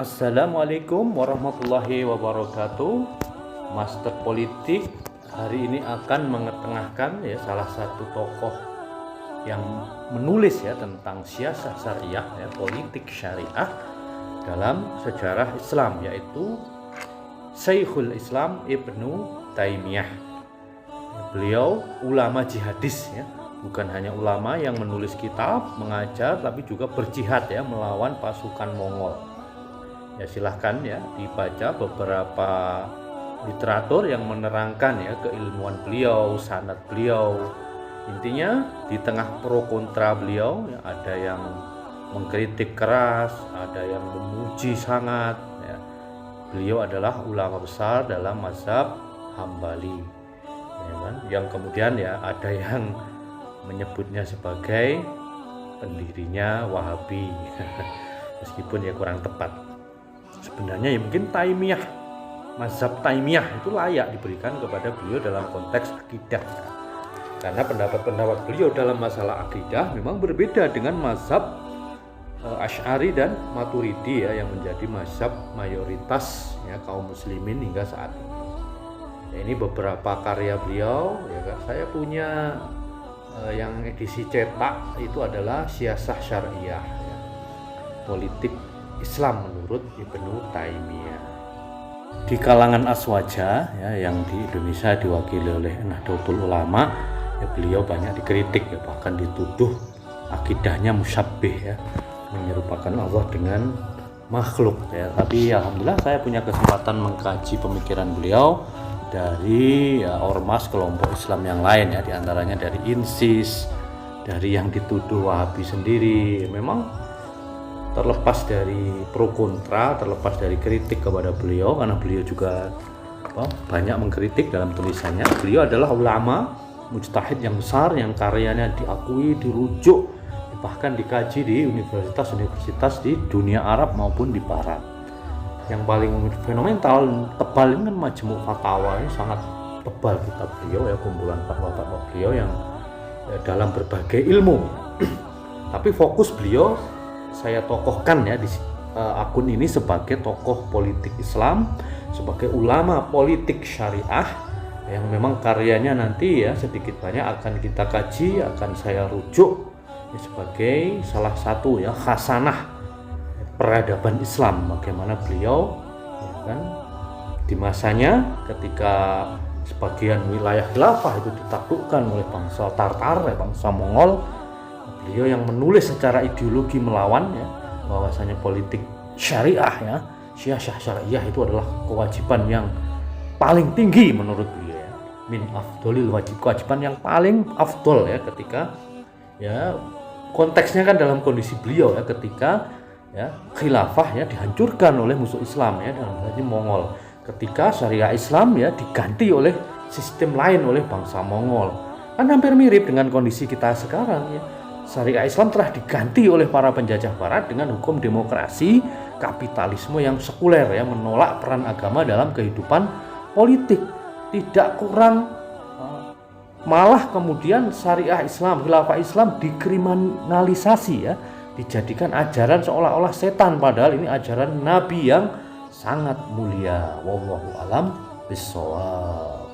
Assalamualaikum warahmatullahi wabarakatuh. Master Politik hari ini akan mengetengahkan salah satu tokoh yang menulis tentang siasah syariah, politik syariah dalam sejarah Islam, yaitu Syekhul Islam Ibnu Taimiyah. Beliau ulama jihadis, bukan hanya ulama yang menulis kitab, mengajar, tapi juga berjihad melawan pasukan Mongol. Silahkan dibaca beberapa literatur yang menerangkan keilmuan beliau, sanad beliau. Intinya di tengah pro kontra beliau ada yang mengkritik keras, ada yang memuji sangat. Beliau adalah ulama besar dalam mazhab Hambali, yang kemudian ada yang menyebutnya sebagai pendirinya Wahabi, meskipun kurang tepat. Sebenarnya mungkin Taimiyah, mazhab Taimiyah itu layak diberikan kepada beliau dalam konteks akidah, karena pendapat-pendapat beliau dalam masalah akidah memang berbeda dengan mazhab Asy'ari dan Maturidi yang menjadi mazhab mayoritas kaum muslimin hingga saat ini. Ini beberapa karya beliau, saya punya yang edisi cetak itu adalah Siasah Syariah, politik Islam menurut Ibnu Taimiyah. Di kalangan aswaja yang di Indonesia diwakili oleh Nahdlatul Ulama, beliau banyak dikritik, bahkan dituduh akidahnya musyabbih, menyerupakan Allah dengan makhluk. Tapi alhamdulillah saya punya kesempatan mengkaji pemikiran beliau dari ormas kelompok Islam yang lain, diantaranya dari INSIS, dari yang dituduh Wahabi sendiri. Memang terlepas dari pro kontra, terlepas dari kritik kepada beliau, karena beliau juga banyak mengkritik dalam tulisannya. Beliau adalah ulama mujtahid yang besar, yang karyanya diakui, dirujuk, bahkan dikaji di universitas-universitas di dunia Arab maupun di Barat. Yang paling fenomenal, tebal ini kan Majmu' Fatawa, ini sangat tebal kitab beliau, kumpulan fatwa-fatwa beliau yang dalam berbagai ilmu. Tapi fokus beliau saya tokohkan di akun ini sebagai tokoh politik Islam, sebagai ulama politik syariah yang memang karyanya nanti sedikit banyak akan kita kaji, akan saya rujuk sebagai salah satu khasanah peradaban Islam, bagaimana beliau di masanya ketika sebagian wilayah khilafah itu ditaklukkan oleh bangsa Tartar, bangsa Mongol. Beliau yang menulis secara ideologi melawan bahwasanya politik syariah, siasah syariah itu adalah kewajiban yang paling tinggi menurut beliau, min afdolil wajib, kewajiban yang paling afdol ketika konteksnya kan dalam kondisi beliau ketika khilafah dihancurkan oleh musuh Islam dalam hal ini Mongol, ketika syariah Islam diganti oleh sistem lain oleh bangsa Mongol. Kan hampir mirip dengan kondisi kita sekarang Syariah Islam telah diganti oleh para penjajah barat dengan hukum demokrasi, kapitalisme yang sekuler, menolak peran agama dalam kehidupan politik. Tidak kurang, malah kemudian syariah Islam, khilafah Islam dikriminalisasi, dijadikan ajaran seolah-olah setan, padahal ini ajaran Nabi yang sangat mulia. Wallahu a'lam bishawab.